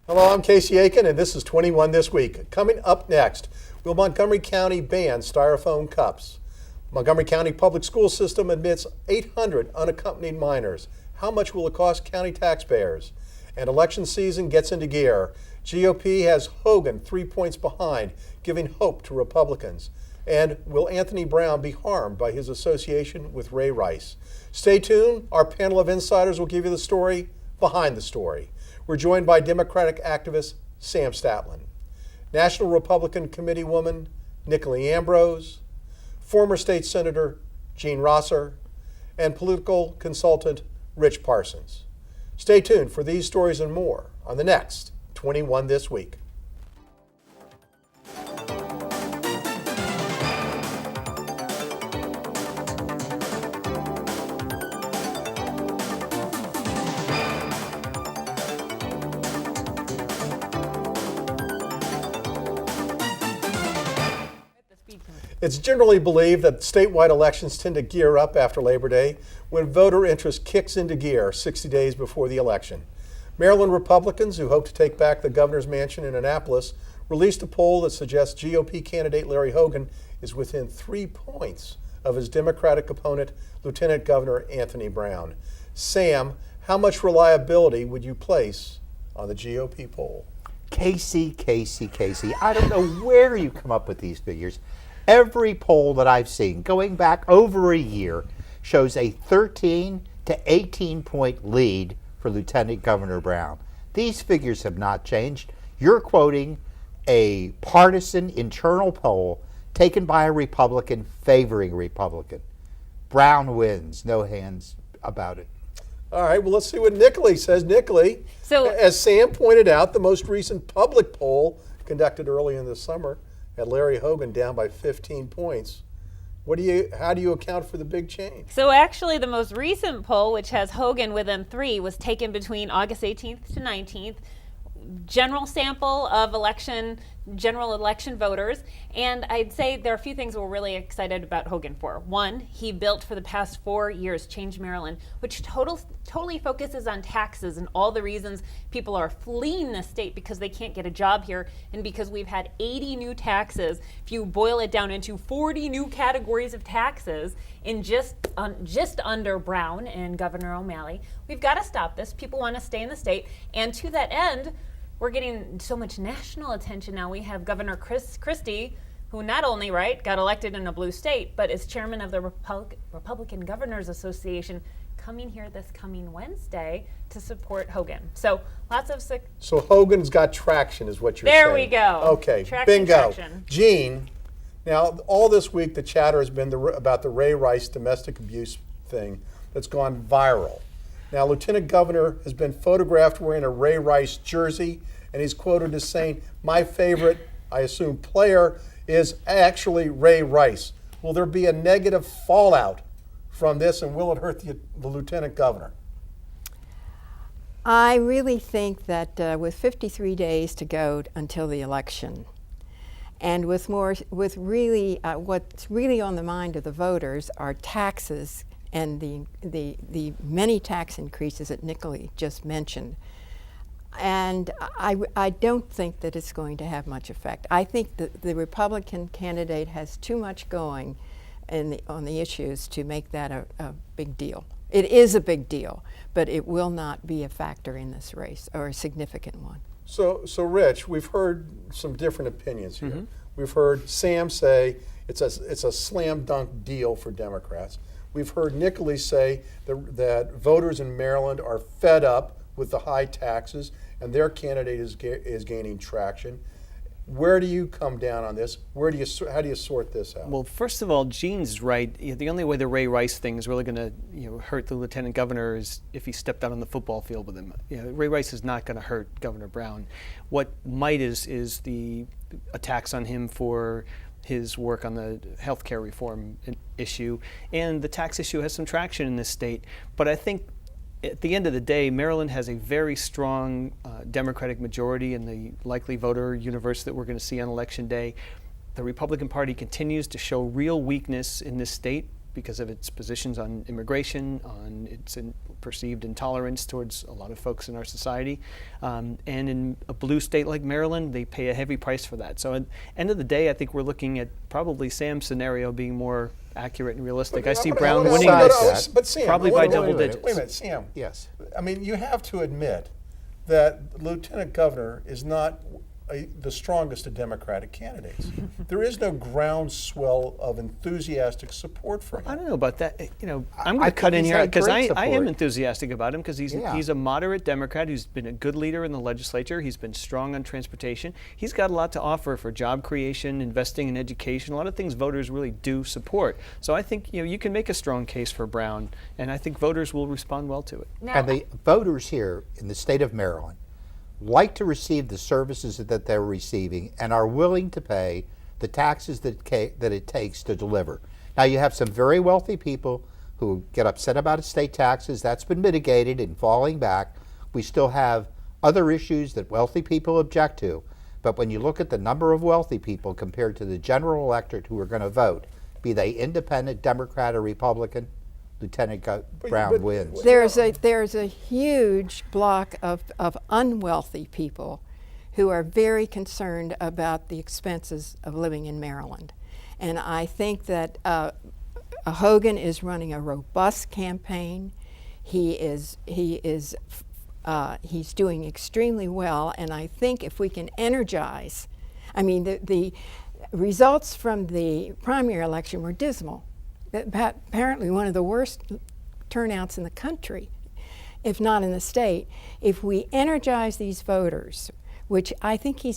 Hello, I'm Casey Aiken, and this is 21 This Week. Coming up next, will Montgomery County ban Styrofoam cups? Montgomery County Public School System admits 800 unaccompanied minors. How much will it cost county taxpayers? And election season gets into gear. GOP has Hogan 3 points behind, giving hope to Republicans. And will Anthony Brown be harmed by his association with Ray Rice? Stay tuned. Our panel of insiders will give you the story behind the story. We're joined by Democratic activist Sam Statland, National Republican Committee woman Nicolee Ambrose, former state senator Jeane Roesser, and political consultant Rich Parsons. Stay tuned for these stories and more on the next 21 This Week. It's generally believed that statewide elections tend to gear up after Labor Day when voter interest kicks into gear 60 days before the election. Maryland Republicans, who hope to take back the governor's mansion in Annapolis, released a poll that suggests GOP candidate Larry Hogan is within 3 points of his Democratic opponent, Lieutenant Governor Anthony Brown. Sam, how much reliability would you place on the GOP poll? Casey, I don't know where you come up with these figures. Every poll that I've seen, going back over a year, shows a 13 to 18 point lead for Lieutenant Governor Brown. These figures have not changed. You're quoting a partisan internal poll taken by a Republican favoring Republican. Brown wins, no hands about it. All right, well, let's see what Nicolee says. Nicolee, so, as Sam pointed out, the most recent public poll conducted early in the summer had Larry Hogan down by 15 points. How do you account for the big change? So actually the most recent poll, which has Hogan within 3, was taken between August 18th to 19th. General sample of general election voters, and I'd say there are a few things we're really excited about Hogan for. One, he built for the past 4 years Change Maryland, which totally focuses on taxes and all the reasons people are fleeing the state because they can't get a job here, and because we've had 80 new taxes. If you boil it down into 40 new categories of taxes in just under Brown and Governor O'Malley, we've got to stop this. People want to stay in the state, and to that end, we're getting so much national attention now. We have Governor Christie, who not only got elected in a blue state, but is chairman of the Republican Governors Association, coming here this coming Wednesday to support Hogan. So lots of So Hogan's got traction, is what you're saying. There we go. Okay, bingo. Jeane, now all this week the chatter has been about the Ray Rice domestic abuse thing that's gone viral. Now, Lieutenant Governor has been photographed wearing a Ray Rice jersey, and he's quoted as saying, "My favorite, I assume, player is actually Ray Rice." Will there be a negative fallout from this, and will it hurt the Lieutenant Governor? I really think that with 53 days to go until the election, and what's really on the mind of the voters are taxes and the many tax increases that Nicolee just mentioned. And I don't think that it's going to have much effect. I think that the Republican candidate has too much going on the issues to make that a big deal. It is a big deal, but it will not be a factor in this race, or a significant one. So Rich, we've heard some different opinions here. Mm-hmm. We've heard Sam say it's a slam dunk deal for Democrats. We've heard Nicolee say that voters in Maryland are fed up with the high taxes, and their candidate is gaining traction. Where do you come down on this? How do you sort this out? Well, first of all, Jeane's right. The only way the Ray Rice thing is really going to hurt the Lieutenant Governor is if he stepped out on the football field with him. Ray Rice is not going to hurt Governor Brown. What might is the attacks on him for his work on the health care reform issue, and the tax issue has some traction in this state. But I think at the end of the day, Maryland has a very strong Democratic majority in the likely voter universe that we're going to see on Election Day. The Republican Party continues to show real weakness in this state because of its positions on immigration, on its perceived intolerance towards a lot of folks in our society. And in a blue state like Maryland, they pay a heavy price for that. So at the end of the day, I think we're looking at probably Sam's scenario being more accurate and realistic. I see Brown winning this But Sam, probably by double digits. Wait a minute, Sam. Yes. I mean, you have to admit that Lieutenant Governor is not the strongest of Democratic candidates. There is no groundswell of enthusiastic support for him. I don't know about that. I'm going I to cut think in he's here had because great I am support. enthusiastic about him because Yeah. he's a moderate Democrat who's been a good leader in the legislature. He's been strong on transportation. He's got a lot to offer for job creation, investing in education, a lot of things voters really do support. So I think you can make a strong case for Brown, and I think voters will respond well to it. Now, And the voters here in the state of Maryland like to receive the services that they're receiving and are willing to pay the taxes that it takes to deliver. Now, you have some very wealthy people who get upset about state taxes. That's been mitigated in falling back. We still have other issues that wealthy people object to. But when you look at the number of wealthy people compared to the general electorate who are going to vote, be they independent, Democrat, or Republican, Lieutenant Brown wins. There's a huge block of unwealthy people who are very concerned about the expenses of living in Maryland. And I think that Hogan is running a robust campaign. He's doing extremely well, and I think if we can energize, the results from the primary election were dismal. Apparently one of the worst turnouts in the country, if not in the state. If we energize these voters, which I think Hogan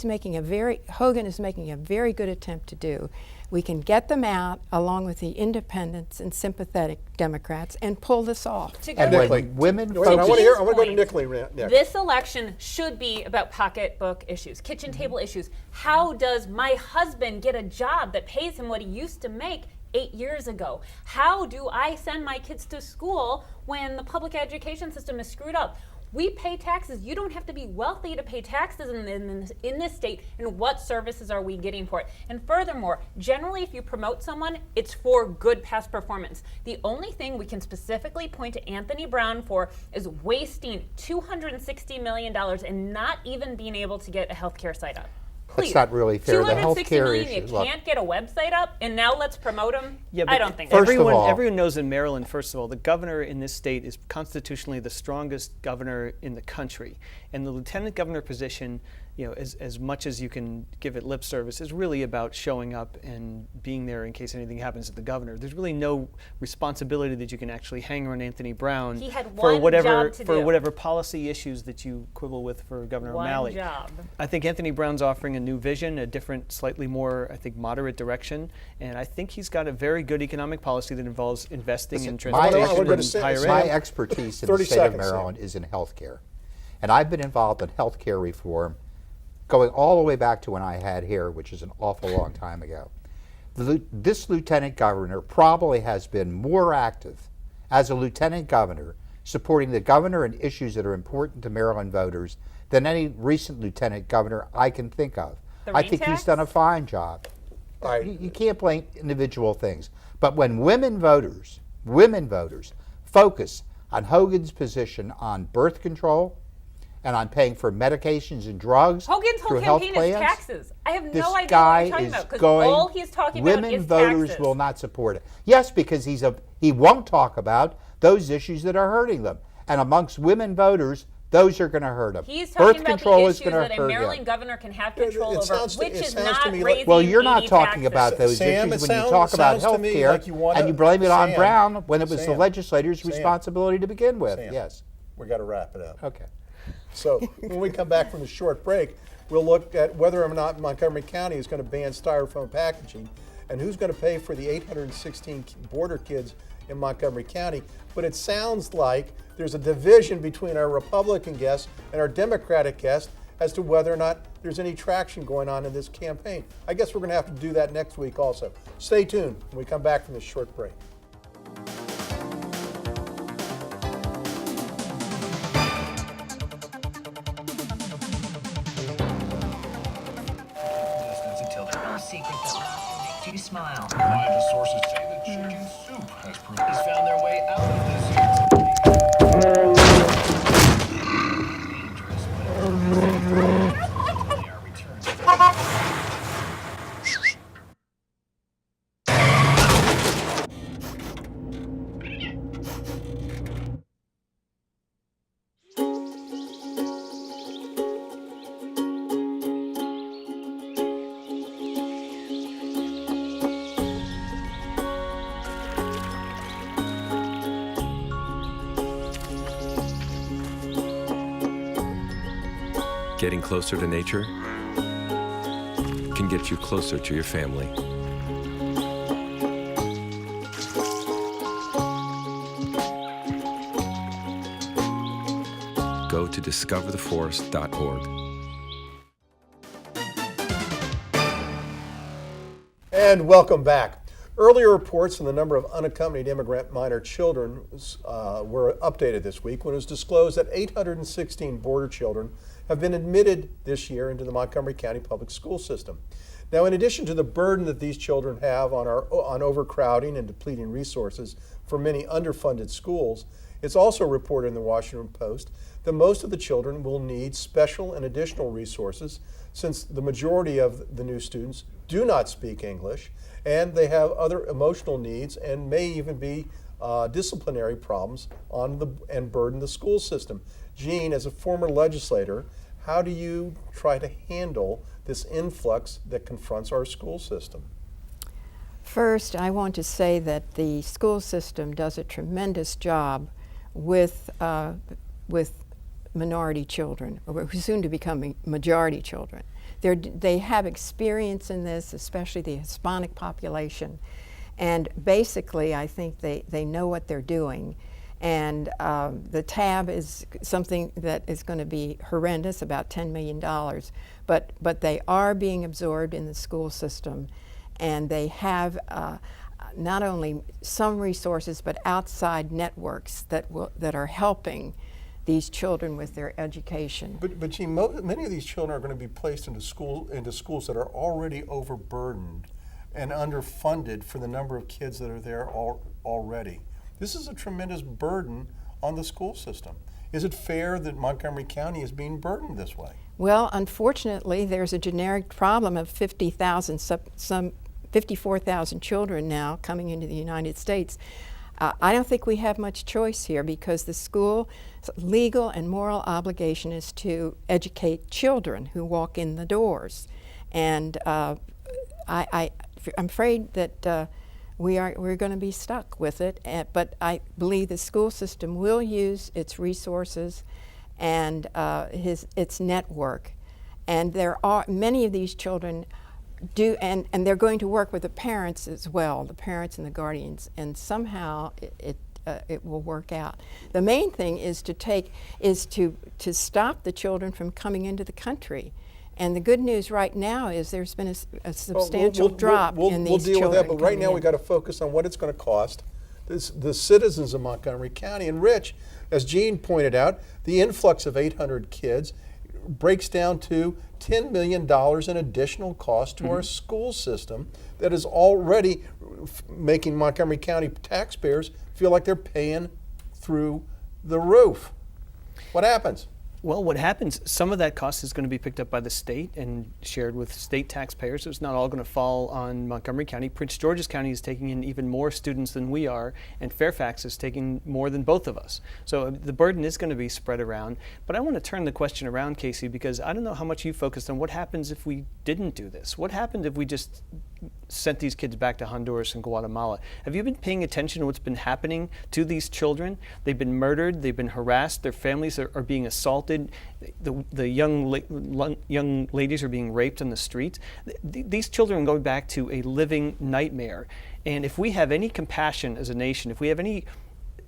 is making a very good attempt to do, we can get them out along with the independents and sympathetic Democrats and pull this off. And when women Wait, I want focus, to go to Nicolee next. This election should be about pocketbook issues, kitchen table issues. How does my husband get a job that pays him what he used to make 8 years ago? How do I send my kids to school when the public education system is screwed up? We pay taxes. You don't have to be wealthy to pay taxes in this state. And what services are we getting for it? And furthermore, generally, if you promote someone, it's for good past performance. The only thing we can specifically point to Anthony Brown for is wasting $260 million and not even being able to get a healthcare site up. Please. That's not really fair. The $260 healthcare million, issue. you Look, can't get a website up, and now let's promote him? Yeah, I don't think first so. of all- Everyone knows in Maryland, first of all, the governor in this state is constitutionally the strongest governor in the country. And the lieutenant governor position, as much as you can give it lip service, is really about showing up and being there in case anything happens to the governor. There's really no responsibility that you can actually hang around Anthony Brown He had for one whatever job to do. whatever policy issues that you quibble with for Governor One O'Malley. job. I think Anthony Brown's offering a new vision, a different, slightly more, I think, moderate direction, and I think he's got a very good economic policy that involves investing in Listen, my transportation expertise- and higher my ed. expertise in 30 the state of seconds, Sam. Maryland is in healthcare. And I've been involved in healthcare reform going all the way back to when I had hair, which is an awful long time ago. This lieutenant governor probably has been more active as a lieutenant governor supporting the governor and issues that are important to Maryland voters than any recent lieutenant governor I can think of. The I rain think he's tax? done a fine job. All right. You can't blame individual things. But when women voters focus on Hogan's position on birth control and on paying for medications and drugs Hogan's whole through health campaign plans, is taxes. I have this no idea what guy you're talking is about because going. all he's talking about women is voters taxes. will not support it. Yes, because he won't talk about those issues that are hurting them. And amongst women voters, those are going to hurt them. He's Birth talking about control the is issues going to that a hurt Maryland them. governor can have control it over, sounds to- which it is sounds to not me like- raising Well, you're not 80 talking taxes. about those Sam, issues it when you talk about sounds to me health care, like you wanna- and you blame it on Sam, Brown when it was the Sam, legislator's Sam, responsibility to begin with. Sam, Yes. we got to wrap it up. Okay. So when we come back from the short break, we'll look at whether or not Montgomery County is going to ban styrofoam packaging and who's going to pay for the 816 border kids in Montgomery County. But it sounds like there's a division between our Republican guests and our Democratic guests as to whether or not there's any traction going on in this campaign. I guess we're going to have to do that next week also. Stay tuned when we come back from this short break. Distance until No secret that makes you smile. reliable sources say that chicken soup Has found their way out of this here tonight. Dangerous, but they are returned. Getting closer to nature can get you closer to your family. Go to discovertheforest.org. And welcome back. Earlier reports on the number of unaccompanied immigrant minor children were updated this week when it was disclosed that 816 border children have been admitted this year into the Montgomery County public school system. Now, in addition to the burden that these children have on overcrowding and depleting resources for many underfunded schools, it's also reported in the Washington Post that most of the children will need special and additional resources since the majority of the new students do not speak English and they have other emotional needs and may even be disciplinary problems and burden the school system. Jeane, as a former legislator, how do you try to handle this influx that confronts our school system? First, I want to say that the school system does a tremendous job with minority children, or soon to become majority children. They have experience in this, especially the Hispanic population. And basically, I think they know what they're doing. And the tab is something that is going to be horrendous, about $10 million. But they are being absorbed in the school system. And they have not only some resources, but outside networks that are helping these children with their education. But Jeane, many of these children are going to be placed into schools that are already overburdened and underfunded for the number of kids that are there already. This is a tremendous burden on the school system. Is it fair that Montgomery County is being burdened this way? Well, unfortunately, there's a generic problem of 54,000 children now coming into the United States. I don't think we have much choice here because the school's legal and moral obligation is to educate children who walk in the doors. And I'm afraid that we're going to be stuck with it, but I believe the school system will use its resources and its network. And there are many of these children and they're going to work with the parents as well, the parents and the guardians, and somehow it will work out. The main thing is to stop the children from coming into the country. And the good news right now is there's been a substantial drop in these children. We'll deal with that, but right now we've got to focus on what it's going to cost the citizens of Montgomery County. And Rich, as Jeane pointed out, the influx of 800 kids breaks down to $10 million in additional cost to our school system that is already making Montgomery County taxpayers feel like they're paying through the roof. What happens? Well, what happens, some of that cost is going to be picked up by the state and shared with state taxpayers. It's not all going to fall on Montgomery County. Prince George's County is taking in even more students than we are, and Fairfax is taking more than both of us. So the burden is going to be spread around. But I want to turn the question around, Casey, because I don't know how much you focused on what happens if we didn't do this. What happened if we just sent these kids back to Honduras and Guatemala? Have you been paying attention to what's been happening to these children? They've been murdered, they've been harassed, their families are being assaulted. The young ladies are being raped on the streets. These children are going back to a living nightmare. And if we have any compassion as a nation, if we have any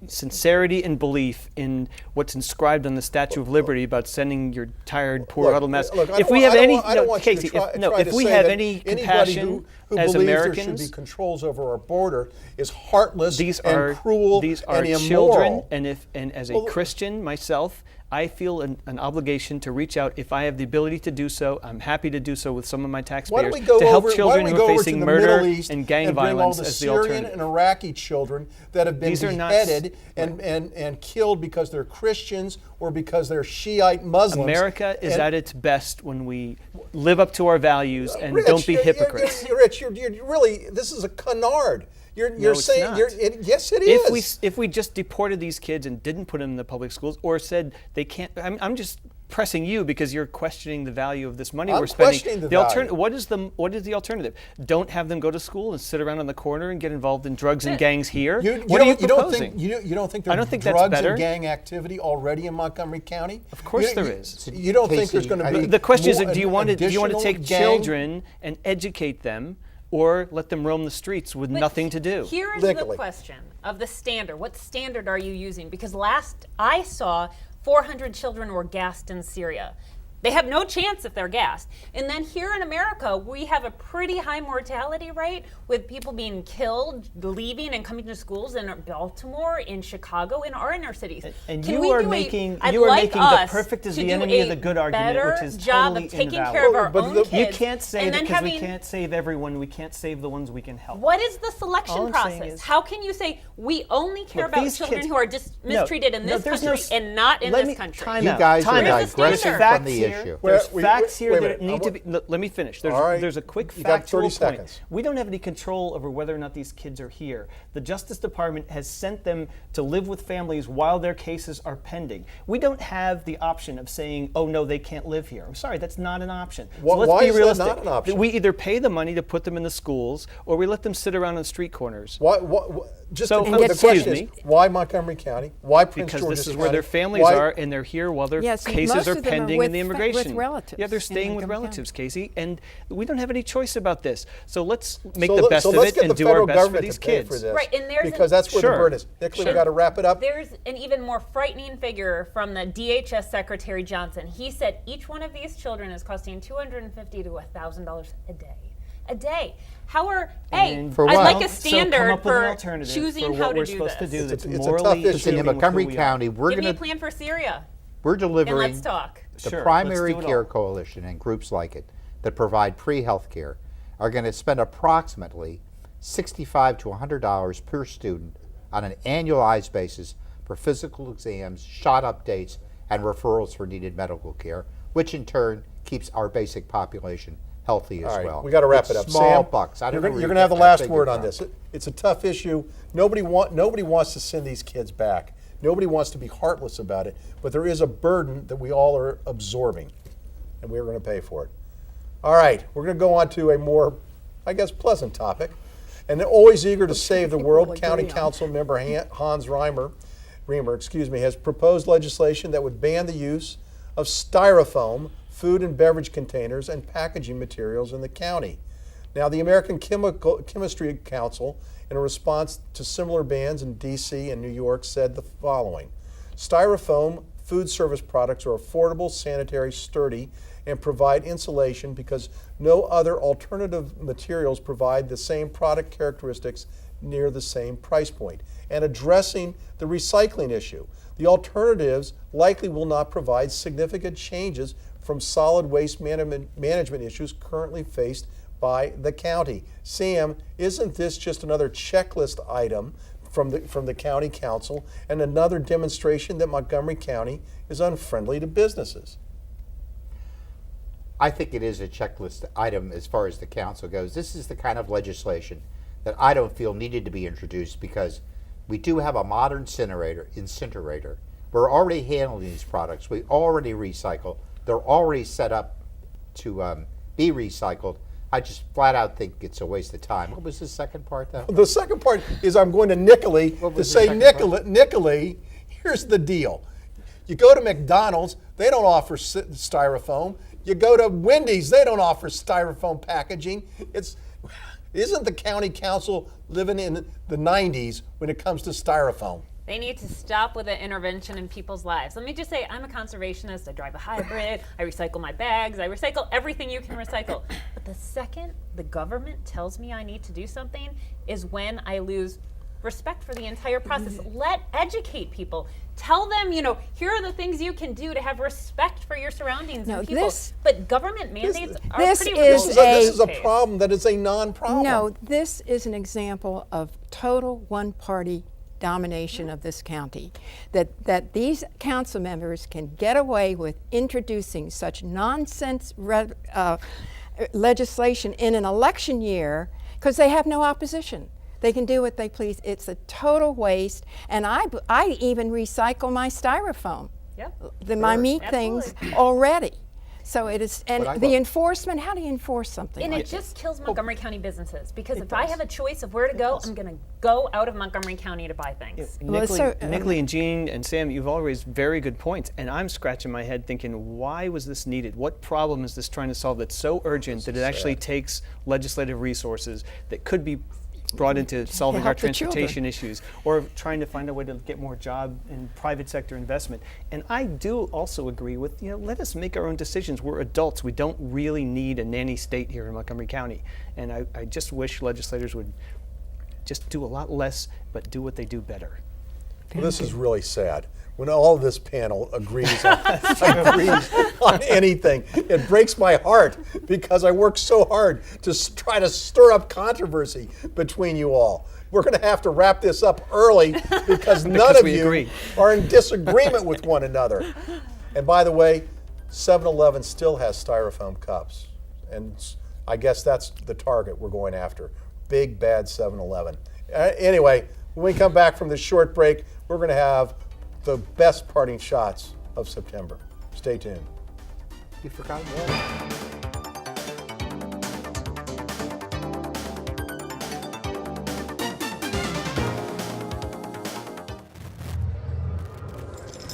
sincerity and belief in what's inscribed on the Statue of Liberty about sending your tired, poor, huddled mass. If we have any, Casey, if we have any compassion as Americans, there should be controls over our border is heartless and cruel these are and immoral. children, and as a Christian myself, I feel an obligation to reach out if I have the ability to do so. I'm happy to do so with some of my Why taxpayers don't we go to help over, why children don't we who go are over facing to the murder Middle East and gang bring all violence the as the Syrian alternative. and Iraqi children that have been These are not beheaded and killed because they're Christians or because they're Shiite Muslims. America is And- at its best when we live up to our values and Rich, don't be you're- hypocrites. Rich, you're really, this is a canard. You're it's saying, not. yes, it is. If we just deported these kids and didn't put them in the public schools, or said they can't, I'm just pressing you because you're questioning the value of this money I'm we're spending. questioning the value. What is the alternative? Don't have them go to school and sit around in the corner and get involved in drugs and gangs here. What are you proposing? You don't think I there's don't think that's drugs better. and gang activity already in Montgomery County? Of course there is. You don't think Casey, there's going to I be think The question is, more- do you want to additional take gang- children and educate them, or let them roam the streets with But nothing to do? Here is Nicolee. the question of the standard. What standard are you using? Because last I saw, 400 children were gassed in Syria. They have no chance if they're gassed. And then here in America, we have a pretty high mortality rate with people being killed, leaving and coming to schools in Baltimore, in Chicago, in our inner cities. And Can you we are do making I'd you are like making the us perfect is to the do enemy of a the good argument, better which is job totally of taking invalid. care of our But own the- kids. You can't say and that then because we having- can't save everyone, we can't save the ones we can help. What is the All selection I'm saying process? is- How can you say we only care Look, about these children kids- who are mistreated in No, this there's no country and not in let this me- country? time You out. guys are Time out. Where's the digressing standard? from Facts the here. issue. There's Wait, facts here wait a that minute. need to be. Let me finish. All right. There's a quick You got factual 30 point. seconds. We don't have any control over whether or not these kids are here. The Justice Department has sent them to live with families while their cases are pending. We don't have the option of saying, "Oh no, they can't live here." I'm sorry, that's not an option. So let's Why be is that realistic. not an option? We either pay the money to put them in the schools, or we let them sit around on street corners. Just So, the excuse question me. is, why Montgomery County? Why Prince Because George's this is County? where their families Why- are, and they're here while their Yes, cases most are of them are pending with in the fa- with immigration. relatives Yeah, they're in staying with Montgomery County. relatives, Casey, and we don't have any choice about this. So let's make So the let- best so of let's it get and the do our federal best for government these to pay kids. for this. Right, and there's because that's where Sure. the burden is. Nicolee, we Sure. got to wrap it up. There's an even more frightening figure from the DHS Secretary Johnson. He said each one of these children is costing $250 to $1,000 a day. A day. How are And For I'd what? like a So come standard up with an for alternative choosing for how what to we're do supposed this. to do that's It's a tough morally issue. Listen, in fitting with Montgomery who we are. County, Give me a we're plan for Syria, and delivering let's talk. the Sure, Primary let's do it Care all. Coalition and groups like it that provide free health care are going to spend approximately $65 to $100 per student on an annualized basis for physical exams, shot updates, and referrals for needed medical care, which in turn keeps our basic population healthy as All right, well. we got to wrap It's it up. Small Sam, bucks. I don't you're know gonna- where you're you going to have the get that last figure word on from. this. It's a tough issue. Nobody wants to send these kids back. Nobody wants to be heartless about it. But there is a burden that we all are absorbing, and we're going to pay for it. All right, we're going to go on to a more, I guess, pleasant topic. And always eager to save the world, agree County on. Council member Hans Remer, has proposed legislation that would ban the use of styrofoam food and beverage containers and packaging materials in the county. Now, the American Chemistry Council, in a response to similar bans in D.C. and New York, said the following: Styrofoam food service products are affordable, sanitary, sturdy, and provide insulation because no other alternative materials provide the same product characteristics near the same price point. And addressing the recycling issue, the alternatives likely will not provide significant changes from solid waste management issues currently faced by the county. Sam, isn't this just another checklist item from the county council and another demonstration that Montgomery County is unfriendly to businesses? I think it is a checklist item as far as the council goes. This is the kind of legislation that I don't feel needed to be introduced because we do have a modern incinerator. We're already handling these products. We already recycle. They're already set up to be recycled. I just flat out think it's a waste of time. What was the second part, though? The second part is I'm going to Nicolee to was the say, second part? Nicolee, here's the deal. You go to McDonald's, they don't offer styrofoam. You go to Wendy's, they don't offer styrofoam packaging. Isn't the county council living in the 90s when it comes to styrofoam? They need to stop with the intervention in people's lives. Let me just say, I'm a conservationist. I drive a hybrid. I recycle my bags. I recycle everything you can recycle. But the second the government tells me I need to do something is when I lose respect for the entire process. Educate people. Tell them, here are the things you can do to have respect for your surroundings and people. But government mandates are pretty ridiculous. This is a problem that is a non-problem. No, this is an example of total one-party domination of this county. That these council members can get away with introducing such nonsense legislation in an election year because they have no opposition. They can do what they please. It's a total waste. And I even recycle my styrofoam, my meat things already. So it is, and the enforcement, how do you enforce something And like it just kills Montgomery County businesses, because if I have a choice of where to go, I'm going to go out of Montgomery County to buy things. Nicolee and Jeane and Sam, you've all raised very good points, and I'm scratching my head thinking, why was this needed? What problem is this trying to solve that's so urgent that it actually takes legislative resources that could be brought into solving our transportation issues, or trying to find a way to get more job and private sector investment. And I do also agree with, let us make our own decisions. We're adults. We don't really need a nanny state here in Montgomery County. And I just wish legislators would just do a lot less, but do what they do better. Well, this is really sad. When all this panel agrees on anything, it breaks my heart, because I work so hard to try to stir up controversy between you all. We're going to have to wrap this up early because none of you are in disagreement with one another. And by the way, 7-Eleven still has styrofoam cups, and I guess that's the target we're going after. Big bad 7-Eleven. Anyway, when we come back from this short break, we're going to have the best parting shots of September. Stay tuned. You forgot one.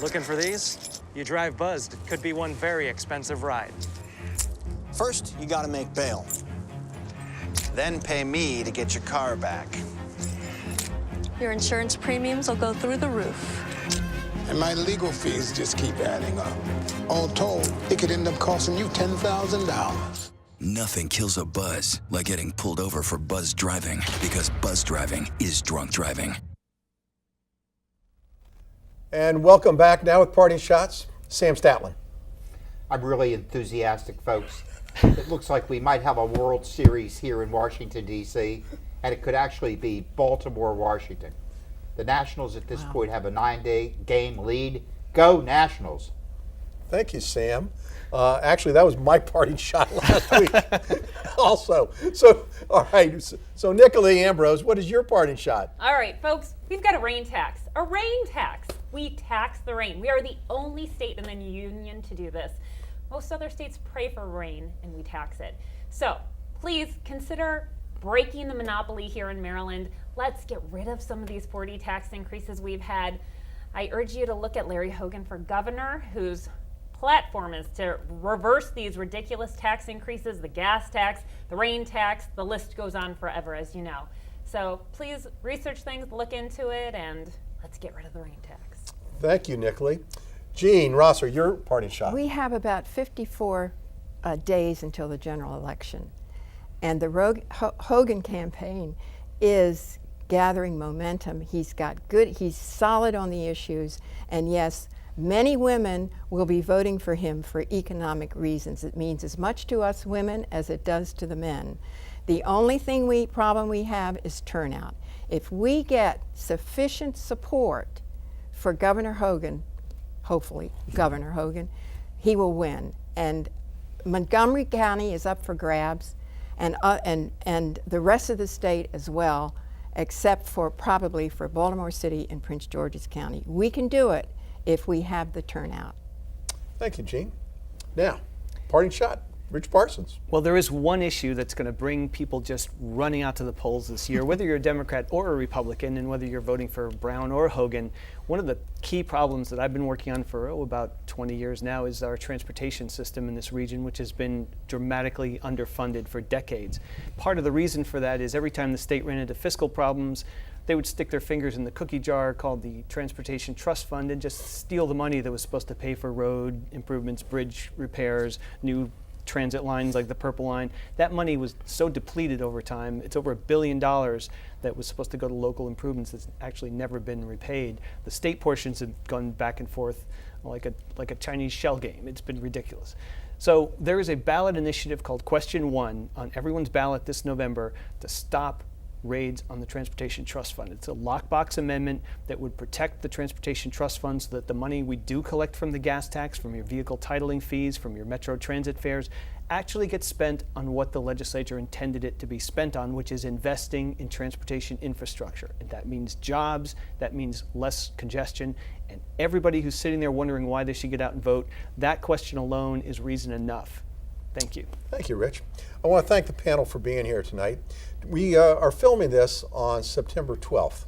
Looking for these? You drive buzzed. It could be one very expensive ride. First, you gotta make bail. Then pay me to get your car back. Your insurance premiums will go through the roof. And my legal fees just keep adding up. All told, it could end up costing you $10,000. Nothing kills a buzz like getting pulled over for buzz driving, because buzz driving is drunk driving. And welcome back now with parting shots, Sam Statland. I'm really enthusiastic, folks. It looks like we might have a World Series here in Washington, D.C., and it could actually be Baltimore, Washington. The Nationals at this point have a 9-game lead. Go Nationals. Thank you, Sam. Actually, that was my parting shot last week also. So, all right. So, Nicolee Ambrose, what is your parting shot? All right, folks, we've got a rain tax. A rain tax. We tax the rain. We are the only state in the union to do this. Most other states pray for rain, and we tax it. So, please consider breaking the monopoly here in Maryland. Let's get rid of some of these 40 tax increases we've had. I urge you to look at Larry Hogan for governor, whose platform is to reverse these ridiculous tax increases, the gas tax, the rain tax, the list goes on forever, as you know. So please research things, look into it, and let's get rid of the rain tax. Thank you, Nicolee. Jeane, Roesser, your parting shot. We have about 54 days until the general election. And the Hogan campaign is gathering momentum. He's solid on the issues, and yes, many women will be voting for him for economic reasons. It means as much to us women as it does to the men. The only problem we have is turnout. If we get sufficient support for Governor Hogan, hopefully Governor Hogan, he will win. And Montgomery County is up for grabs, and the rest of the state as well, except for probably for Baltimore City and Prince George's County. We can do it if we have the turnout. Thank you, Jeane. Now, parting shot, Rich Parsons. Well, there is one issue that's going to bring people just running out to the polls this year, whether you're a Democrat or a Republican, and whether you're voting for Brown or Hogan. One of the key problems that I've been working on for about 20 years now is our transportation system in this region, which has been dramatically underfunded for decades. Part of the reason for that is every time the state ran into fiscal problems, they would stick their fingers in the cookie jar called the Transportation Trust Fund and just steal the money that was supposed to pay for road improvements, bridge repairs, new transit lines like the Purple Line. That money was so depleted over time. It's over $1 billion that was supposed to go to local improvements that's actually never been repaid. The state portions have gone back and forth like a Chinese shell game. It's been ridiculous. So there is a ballot initiative called Question 1 on everyone's ballot this November to stop raids on the Transportation Trust Fund. It's a lockbox amendment that would protect the Transportation Trust Fund so that the money we do collect from the gas tax, from your vehicle titling fees, from your Metro Transit fares, actually gets spent on what the legislature intended it to be spent on, which is investing in transportation infrastructure. And that means jobs, that means less congestion, and everybody who's sitting there wondering why they should get out and vote, that question alone is reason enough. Thank you. Thank you, Rich. I want to thank the panel for being here tonight. We are filming this on September 12th,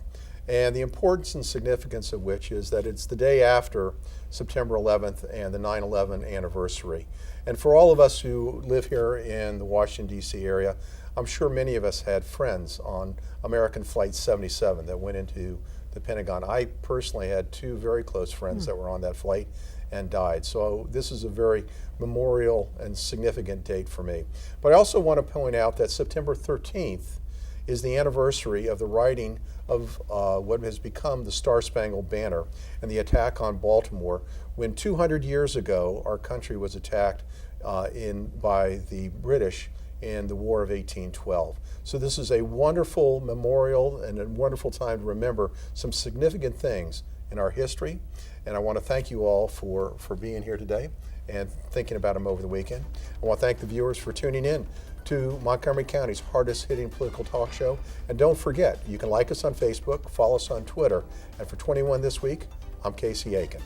and the importance and significance of which is that it's the day after September 11th and the 9/11 anniversary. And for all of us who live here in the Washington, D.C. area, I'm sure many of us had friends on American Flight 77 that went into the Pentagon. I personally had two very close friends that were on that flight and died. So this is a very memorial and significant date for me. But I also want to point out that September 13th is the anniversary of the writing of what has become the Star-Spangled Banner and the attack on Baltimore, when 200 years ago our country was attacked by the British in the War of 1812. So this is a wonderful memorial and a wonderful time to remember some significant things in our history. And I want to thank you all for being here today and thinking about them over the weekend. I want to thank the viewers for tuning in to Montgomery County's hardest hitting political talk show. And don't forget, you can like us on Facebook, follow us on Twitter. And for 21 This Week, I'm Casey Aiken.